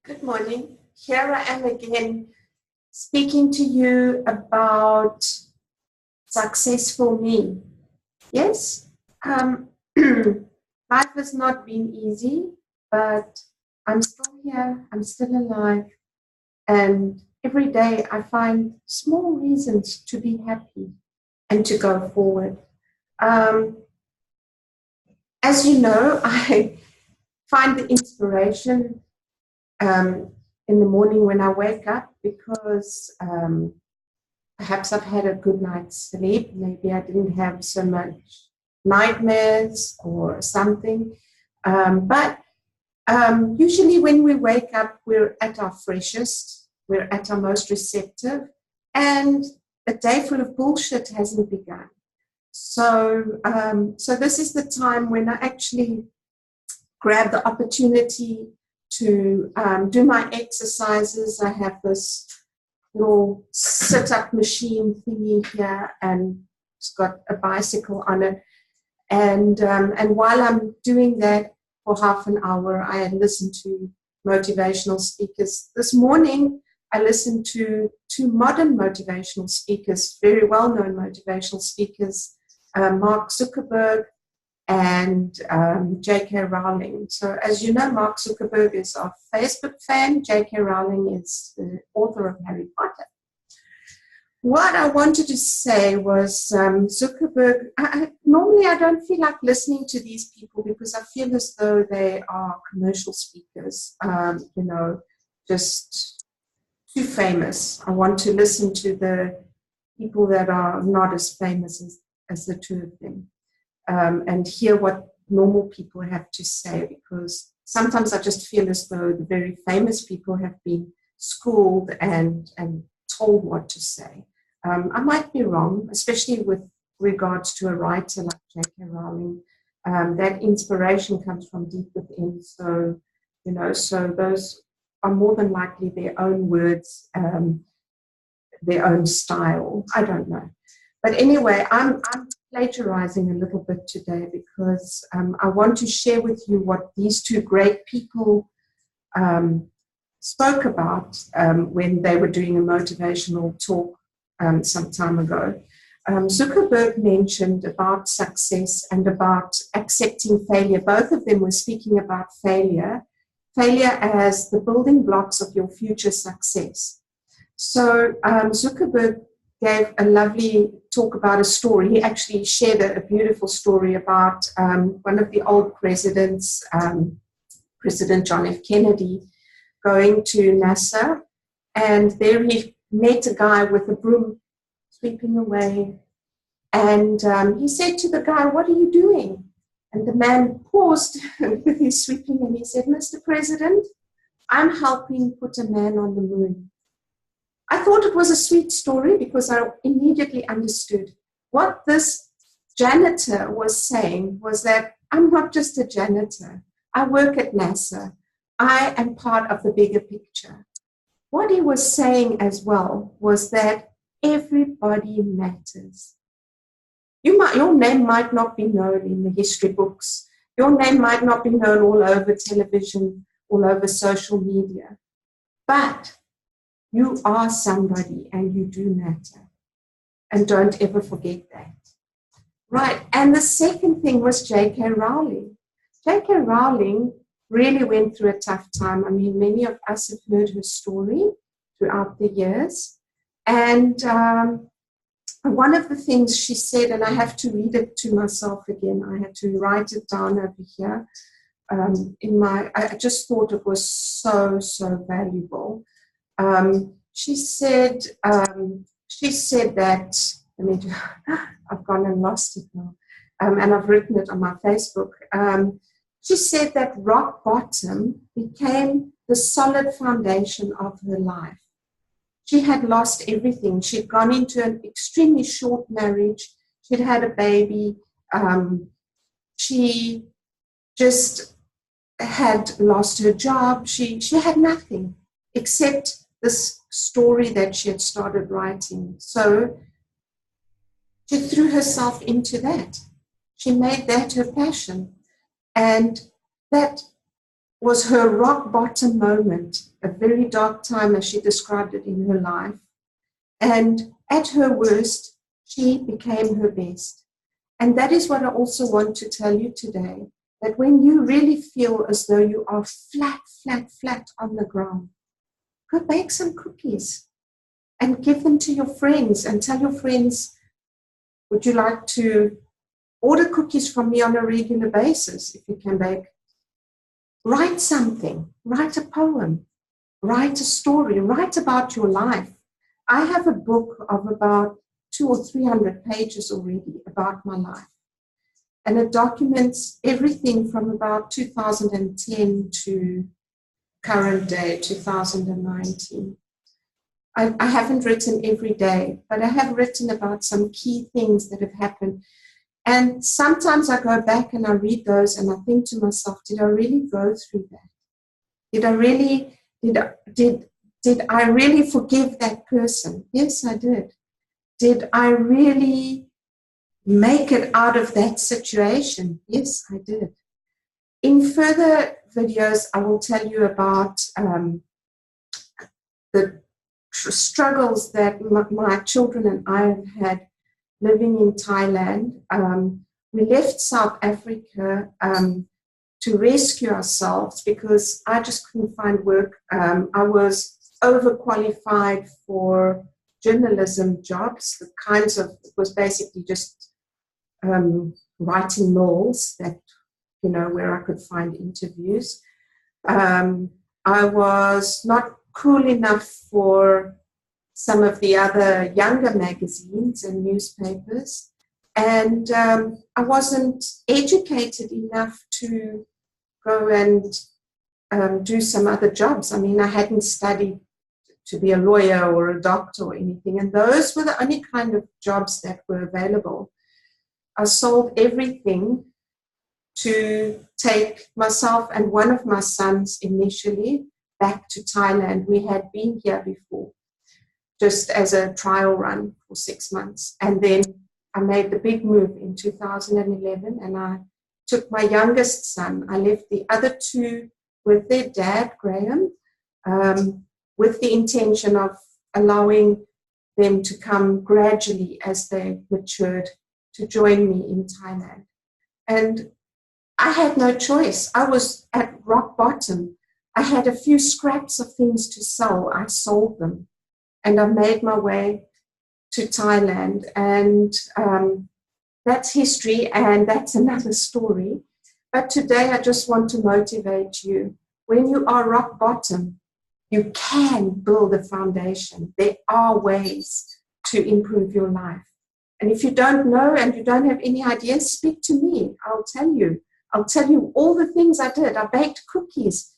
Good morning. Here I am again speaking to you about successful me. Yes, um, life has not been easy, but I'm still here, I'm still alive, and every day I find small reasons to be happy and to go forward. Um, as you know, I find the inspiration um, in the morning when I wake up because perhaps I've had a good night's sleep. Maybe I didn't have so much nightmares or something. But usually when we wake up, we're at our freshest, we're at our most receptive, and a day full of bullshit hasn't begun. So this is the time when I actually grab the opportunity to do my exercises. I have this little sit-up machine thingy here, and it's got a bicycle on it. And while I'm doing that for half an hour, I listen to motivational speakers. This morning, I listened to two modern motivational speakers, very well-known motivational speakers, Mark Zuckerberg and JK Rowling. So as you know, Mark Zuckerberg is our Facebook fan. JK Rowling is the author of Harry Potter. What I wanted to say was Zuckerberg, normally I don't feel like listening to these people because I feel as though they are commercial speakers, just too famous. I want to listen to the people that are not as famous as the two of them. And hear what normal people have to say, because sometimes I just feel as though the very famous people have been schooled and told what to say. I might be wrong, especially with regards to a writer like J.K. Rowling. That inspiration comes from deep within. So those are more than likely their own words, their own style. I don't know. But anyway, I'm plagiarizing a little bit today because I want to share with you what these two great people spoke about when they were doing a motivational talk some time ago. Zuckerberg mentioned about success and about accepting failure. Both of them were speaking about failure as the building blocks of your future success. So Zuckerberg gave a lovely talk about a story. He actually shared a beautiful story about one of the old presidents, President John F. Kennedy, going to NASA, and there he met a guy with a broom sweeping away, and he said to the guy, "What are you doing?" And the man paused with his sweeping, and he said, "Mr. President, I'm helping put a man on the moon." I thought it was a sweet story because I immediately understood what this janitor was saying was that I'm not just a janitor. I work at NASA. I am part of the bigger picture. What he was saying as well was that everybody matters. Your name might not be known in the history books. Your name might not be known all over television, all over social media. But you are somebody and you do matter. And don't ever forget that. Right. And the second thing was J.K. Rowling. J.K. Rowling really went through a tough time. I mean, many of us have heard her story throughout the years. And one of the things she said, and I have to read it to myself again, I had to write it down over here. I just thought it was so, so valuable. She said that, I've gone and lost it now, and I've written it on my Facebook. She said that rock bottom became the solid foundation of her life. She had lost everything. She'd gone into an extremely short marriage. She'd had a baby. She just had lost her job. She had nothing except this story that she had started writing. So she threw herself into that. She made that her passion. And that was her rock bottom moment, a very dark time as she described it in her life. And at her worst, she became her best. And that is what I also want to tell you today, that when you really feel as though you are flat on the ground, go bake some cookies and give them to your friends and tell your friends, would you like to order cookies from me on a regular basis if you can bake? Write something, write a poem, write a story, write about your life. I have a book of about 200 or 300 pages already about my life. And it documents everything from about 2010 to current day, 2019. I haven't written every day, but I have written about some key things that have happened. And sometimes I go back and I read those and I think to myself, did I really go through that? Did I really forgive that person? Yes, I did. Did I really make it out of that situation? Yes, I did. In further videos, I will tell you about the struggles that my children and I have had living in Thailand. We left South Africa to rescue ourselves because I just couldn't find work. I was overqualified for journalism jobs, the kinds of, it was basically just writing mills that, you know, where I could find interviews. I was not cool enough for some of the other younger magazines and newspapers, and I wasn't educated enough to go and do some other jobs. I mean, I hadn't studied to be a lawyer or a doctor or anything, and those were the only kind of jobs that were available. I sold everything to take myself and one of my sons initially back to Thailand. We had been here before, just as a trial run for 6 months. And then I made the big move in 2011, and I took my youngest son. I left the other two with their dad, Graham, with the intention of allowing them to come gradually as they matured to join me in Thailand. And I had no choice. I was at rock bottom. I had a few scraps of things to sell. I sold them. And I made my way to Thailand. And that's history, and that's another story. But today I just want to motivate you. When you are rock bottom, you can build a foundation. There are ways to improve your life. And if you don't know and you don't have any ideas, speak to me. I'll tell you. I'll tell you all the things I did. I baked cookies.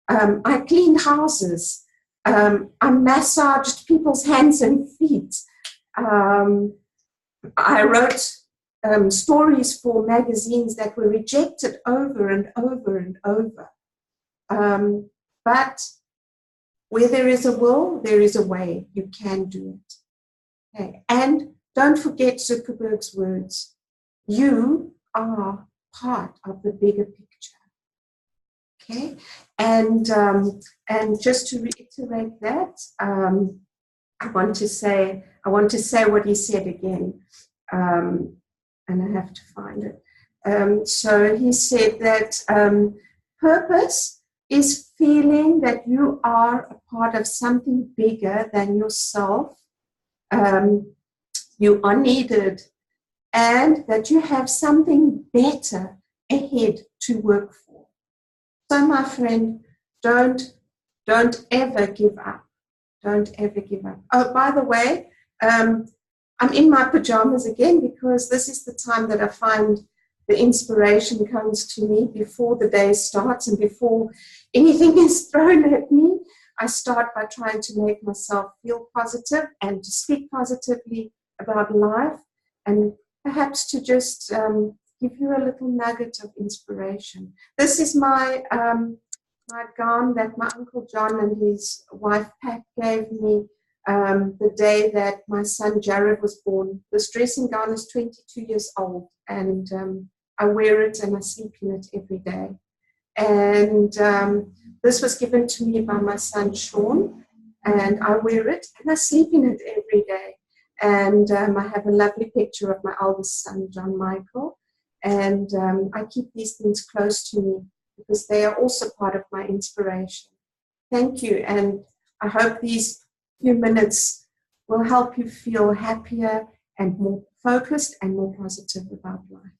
I cleaned houses. I massaged people's hands and feet. I wrote stories for magazines that were rejected over and over and over. But where there is a will, there is a way. You can do it. Okay. And don't forget Zuckerberg's words. You are part of the bigger picture. Okay. And just to reiterate that, I want to say what he said again, and I have to find it. So he said that purpose is feeling that you are a part of something bigger than yourself. You are needed, and that you have something better ahead to work for. So, my friend, don't ever give up. Don't ever give up. Oh, by the way, I'm in my pajamas again because this is the time that I find the inspiration comes to me before the day starts and before anything is thrown at me. I start by trying to make myself feel positive and to speak positively about life, and perhaps to just give you a little nugget of inspiration. This is my my gown that my Uncle John and his wife Pat gave me the day that my son Jared was born. This dressing gown is 22 years old, and I wear it and I sleep in it every day. And this was given to me by my son, Sean, and I wear it and I sleep in it every day. And I have a lovely picture of my eldest son, John Michael. And I keep these things close to me because they are also part of my inspiration. Thank you. And I hope these few minutes will help you feel happier and more focused and more positive about life.